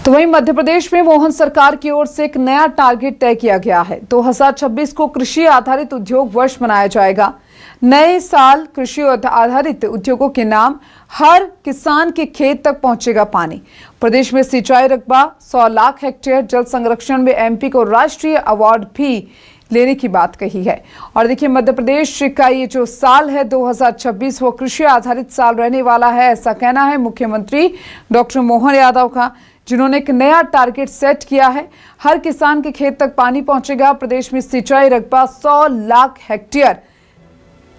तो वहीं मध्य प्रदेश में मोहन सरकार की ओर से एक नया टारगेट तय किया गया है। 2026 को कृषि आधारित उद्योग वर्ष मनाया जाएगा। नए साल कृषि आधारित उद्योगों के नाम हर किसान के खेत तक पहुंचेगा पानी। प्रदेश में सिंचाई रकबा 100 लाख हेक्टेयर। जल संरक्षण में एमपी को राष्ट्रीय अवार्ड भी लेने की बात कही है। और देखिए, मध्य प्रदेश का ये जो साल है 2026 वो कृषि आधारित साल रहने वाला है, ऐसा कहना है मुख्यमंत्री डॉक्टर मोहन यादव का, जिन्होंने एक नया टारगेट सेट किया है। हर किसान के खेत तक पानी पहुंचेगा। प्रदेश में सिंचाई रकबा 100 लाख हेक्टेयर,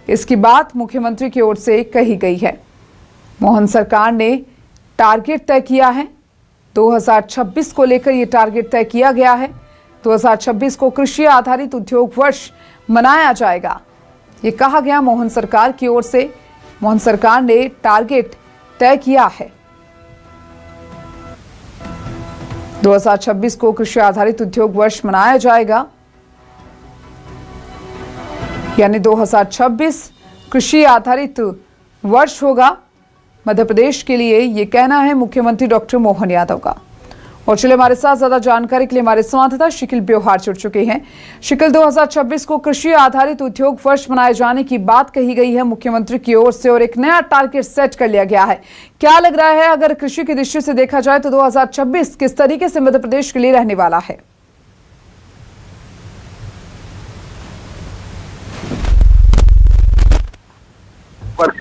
इसकी बात मुख्यमंत्री की ओर से कही गई है। मोहन सरकार ने टारगेट तय किया है। 2026 को लेकर यह टारगेट तय किया गया है। 2026 को कृषि आधारित उद्योग वर्ष मनाया जाएगा, ये कहा गया मोहन सरकार की ओर से। मोहन सरकार ने टारगेट तय किया है। 2026 को कृषि आधारित उद्योग वर्ष मनाया जाएगा, यानी 2026 कृषि आधारित वर्ष होगा मध्य प्रदेश के लिए, ये कहना है मुख्यमंत्री डॉक्टर मोहन यादव का। और चलिए, हमारे साथ ज्यादा जानकारी के लिए हमारे संवाददाता शिकिल ब्योहार जुड़ चुके हैं। शिकिल, 2026 को कृषि आधारित उद्योग वर्ष मनाए जाने की बात कही गई है मुख्यमंत्री की ओर से और एक नया टारगेट सेट कर लिया गया है। क्या लग रहा है, अगर कृषि की दृष्टि से देखा जाए तो 2026 किस तरीके से मध्य प्रदेश के लिए रहने वाला है?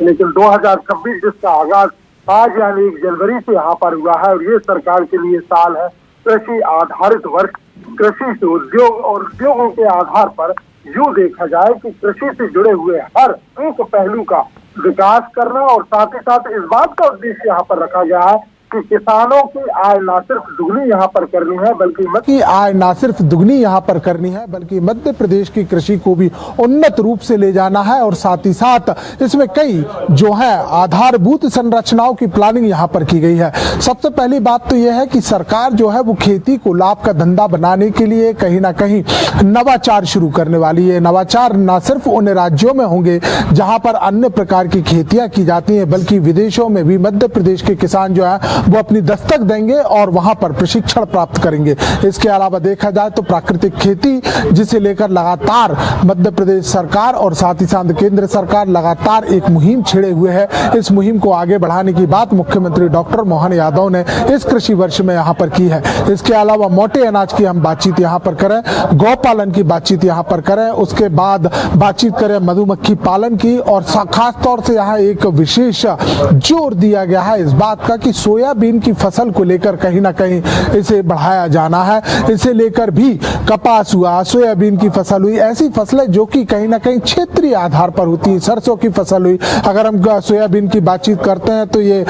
लेकिन 2026 जिसका आगाज आज यानी 1 जनवरी से यहाँ पर हुआ है और ये सरकार के लिए साल है कृषि आधारित वर्ष। कृषि से उद्योग और उद्योगों के आधार पर यूँ देखा जाए कि कृषि से जुड़े हुए हर एक पहलू का विकास करना और साथ ही साथ इस बात का उद्देश्य यहाँ पर रखा गया है कि किसानों की आय ना सिर्फ दुगनी यहाँ पर करनी है बल्कि मध्य प्रदेश की कृषि को भी उन्नत रूप से ले जाना है। और साथ ही साथ इसमें कई जो है आधारभूत संरचनाओं की प्लानिंग यहाँ पर की गई है। सबसे पहली बात तो यह है कि सरकार जो है वो खेती को लाभ का धंधा बनाने के लिए कहीं ना कहीं नवाचार शुरू करने वाली है। नवाचार न सिर्फ उन राज्यों में होंगे जहाँ पर अन्य प्रकार की खेतियाँ की जाती हैं, बल्कि विदेशों में भी मध्य प्रदेश के किसान जो है वो अपनी दस्तक देंगे और वहां पर प्रशिक्षण प्राप्त करेंगे। इसके अलावा देखा जाए तो प्राकृतिक खेती, जिसे लेकर लगातार मध्य प्रदेश सरकार और साथ ही साथ केंद्र सरकार लगातार एक मुहिम छेड़े हुए है। इस मुहिम को आगे बढ़ाने की बात मुख्यमंत्री डॉक्टर मोहन यादव ने इस कृषि वर्ष में यहाँ पर की है। इसके अलावा मोटे अनाज की हम बातचीत यहाँ पर करें, गौपालन की बातचीत यहाँ पर करें, उसके बाद बातचीत करें मधुमक्खी पालन की, और खास तौर से यहाँ एक विशेष जोर दिया गया है इस बात का कि सोयाबीन की फसल को लेकर कहीं ना कहीं इसे बढ़ाया जाना है। इसे लेकर भी कपास हुआ, सोयाबीन की फसल हुई, ऐसी फसलें जो कि कहीं ना कहीं क्षेत्रीय आधार पर होती है। सरसों की फसल हुई। अगर हम सोयाबीन की बातचीत करते हैं तो ये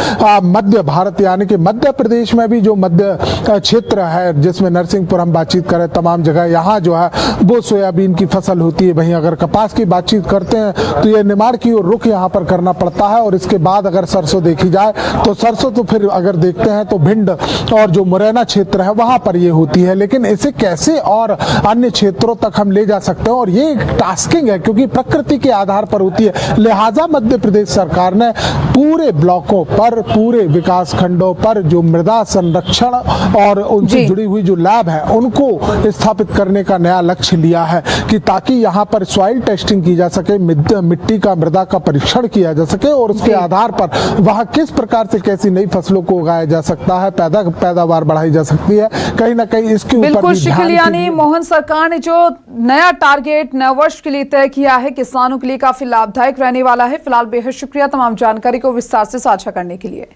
मध्य भारत यानी कि मध्य प्रदेश में भी जो मध्य क्षेत्र है, जिसमें नरसिंहपुर हम बातचीत करें, तमाम जगह यहाँ जो है वो सोयाबीन की फसल होती है। वहीं अगर कपास की बातचीत करते हैं तो ये निमाड़ की ओर रुख यहाँ पर करना पड़ता है। और इसके बाद अगर सरसों देखी जाए तो सरसों तो फिर अगर देखते हैं तो भिंड और जो मुरैना क्षेत्र है वहां पर ये होती है। लेकिन इसे कैसे और अन्य क्षेत्रों तक हम ले जा सकते हैं, और ये एक टास्किंग है क्योंकि प्रकृति के आधार पर होती है। लिहाजा मध्य प्रदेश सरकार ने पूरे ब्लॉकों पर, पूरे विकास खंडों पर जो मृदा संरक्षण और उनसे जुड़ी हुई जो लैब है उनको स्थापित करने का नया लक्ष्य लिया है कि ताकि यहाँ पर सॉइल टेस्टिंग की जा सके, मिट्टी का, मृदा का परीक्षण किया जा सके और उसके आधार पर वहां किस प्रकार से कैसी नई फसलों को उगाया जा सकता है, पैदावार बढ़ाई जा सकती है। कहीं ना कहीं इसके ऊपर बिल्कुल शिकिल, यानी मोहन सरकार ने जो नया टारगेट नववर्ष के लिए तय किया है, किसानों के लिए काफी लाभदायक रहने वाला है। फिलहाल बेहद शुक्रिया तमाम जानकारी को विस्तार से साझा करने के लिए।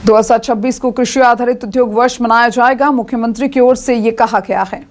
2026 को कृषि आधारित उद्योग वर्ष मनाया जाएगा, मुख्यमंत्री की ओर से ये कहा गया है।